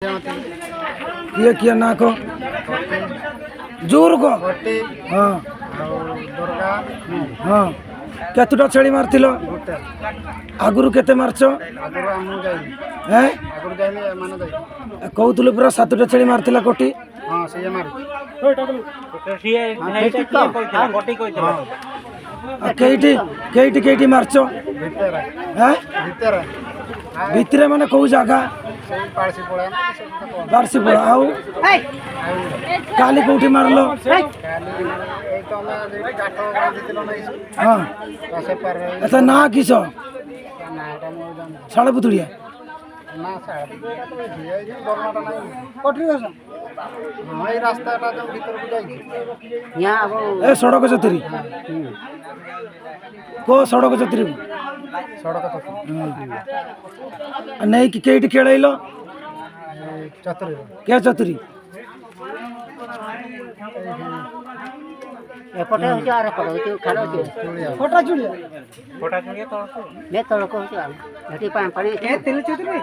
किए किए ना को जोर को हाँ हाँ केतुटा छेड़ी मारथिल आगुरु केते मारछ हैं कहउथुल पूरा 7टा छेड़ी मारथिला कोटी हां से मार केइटी केइटी केइटी मारछ हैं भितरे माने कौ जगह बारसी पड़ा आउ काली कोठी मारलो हाँ अच्छा ना किस साड़े पुतुड़िया ए सड़क चतुरी को सड़क चतुरी नहीं कि केटी खेल क्या चतुरी एपटे होचे आरे पड़ो होचे खालो होचे फोटा चुड़िया तो ले तळको होचे हेटी पानी ए तेल चतुरी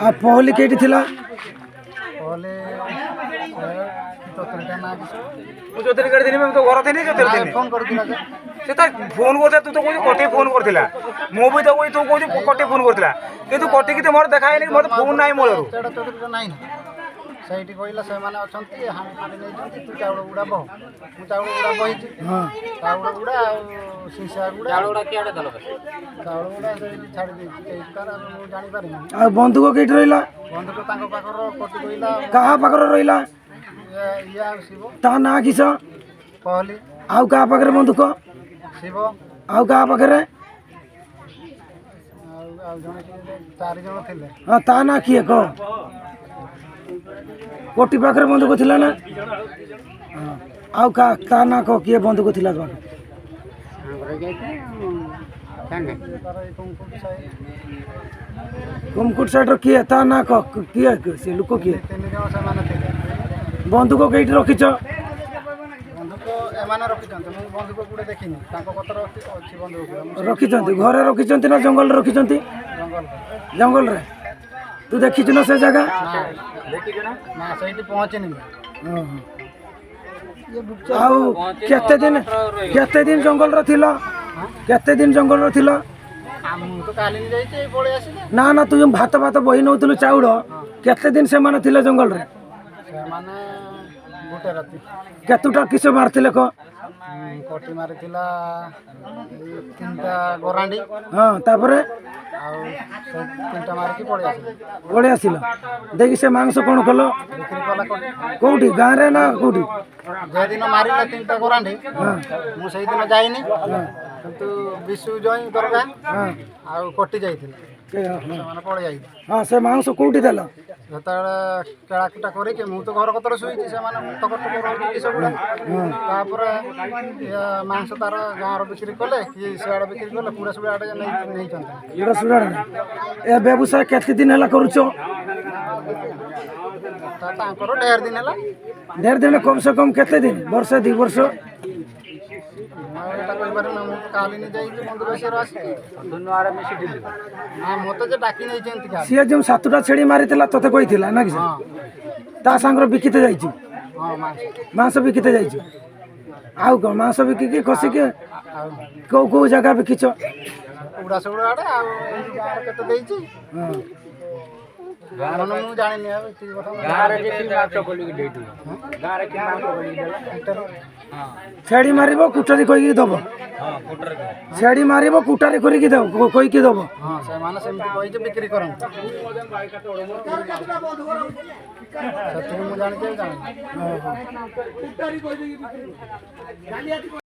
आ पहली केटी थिला पहले चतुरीटा ना मु चतुरी कर दिनी मैं तो घर देनी चतुरी देनी फोन कर दिला से तो फोन करते तू तो कोई कोटी फोन करथिला मो भी तो कोई तू कोई कोटी फोन करथिला किंतु कोटी किते मोर देखाय नहीं मोर फोन नाही मोर तेडा चतुरीटा नाही सहीटी कहला से माने अछंती हम पानी नै जंती तू चावल उड़ा बह मु चावल उड़ा बहिची हां चावल उड़ा सीसा उड़ा चावल उड़ा केडे दलो चावल उड़ा से छाड़ दे के तार मु जानि पारि ना आ बंदूक केटी रहिला बंदूक तांको पाखर कोटी कहला कहा पाखर रहिला या शिव ता ना किस पहली आउ कहा पाखरे बंदूक शिव आउ कहा पाखरे जने 4 जण थिले हाँ ता ना किए कह कोटी पाखरे बंदूक थिला ना आउ का ता ना कह किए बंदूक थिला तो हमरे जाइते जाने तार कुमकुट साई कुमकुट साइड रो किए ता ना कह किए से लुको किए 3 जण से माने थिले बंदूक केटी रखिछ बंदूक एमाने रखिछन्ते मु बंदूक गुडे देखिनी तांको कतर अछि बंदूक रखिछन्ति घरे रखिछन्ति ना जंगल रे रखिछन्ति जंगल जंगल रे तू देखिछ ना से जगह ना सहीटी पहुंचनी आउ केते दिन जंगल रे थिला केते दिन जंगल रे थिला हम तो काली नि जाइते पळे आसिले ना ना तू भात भात बही नौतलु चाउड़ केते दिन से माने थिले जंगल रे से माने गुटे राती केतुटा किस मारथिले को कोटी मारिथिला 3टा गोरांडी हाँ तापरे आउ 3टा मार के पळे आसिले ओळे आसिला देखि से मांस कोन कलो बिक्री कला कोटी कोउठी गां रे ना कोउठी जे दिन मारिला 3टा गोरांडी मु सेही दिन जाईनी किंतु विशु जई दरगा आउ कोटी जाईथिला माने पळे जाई हाँ से मांस कोउठी देला जतळे केळाकुटा करे के मु तो घर कतर सुईची से माने तकर तो रहली कि सबुडा तापर मांस तार गाँव बिक्री कले कि सियाड़ बिक्री कले पूरा सब आड़े नहीं चंदा पूरा सुराड़ ए व्यवसाय केते दिन हला करूछो तांकर 1.5 दिन हला 1.5 दिन कम से कम केते दिन वर्ष 2 वर्ष एटा कहि पारे ना मु काली नि जाई बंधु बेसे रासी दुनु आड़े मिसी दिली हां मो तो जे डाकी नै चंती का सिया जो 7टा छेड़ी मारिथिला तते कहिथिला ना कि ता सांगर बिकिते जाइछु हां मांस बिकिते जाइछु आउ को मांस बिकि के खसी के को को जगह बिकिछ उड़ा सउड़ा आड़े आ गार केते देइछि हां मन मु जानि नै अब ठीक बता गार रे कि माछ बोली के देइतु गार रे कि माछ बोली देला हां छेड़ी मारिबो कुटारी कहि दबो हां कुटारी छेड़ी मारिबो कुटारी करि के दबो कहि के दबो हां से माने सेमति कहि जे बिक्री करन सत्य मु जानि के जानि कुटारी कहि जे बिक्री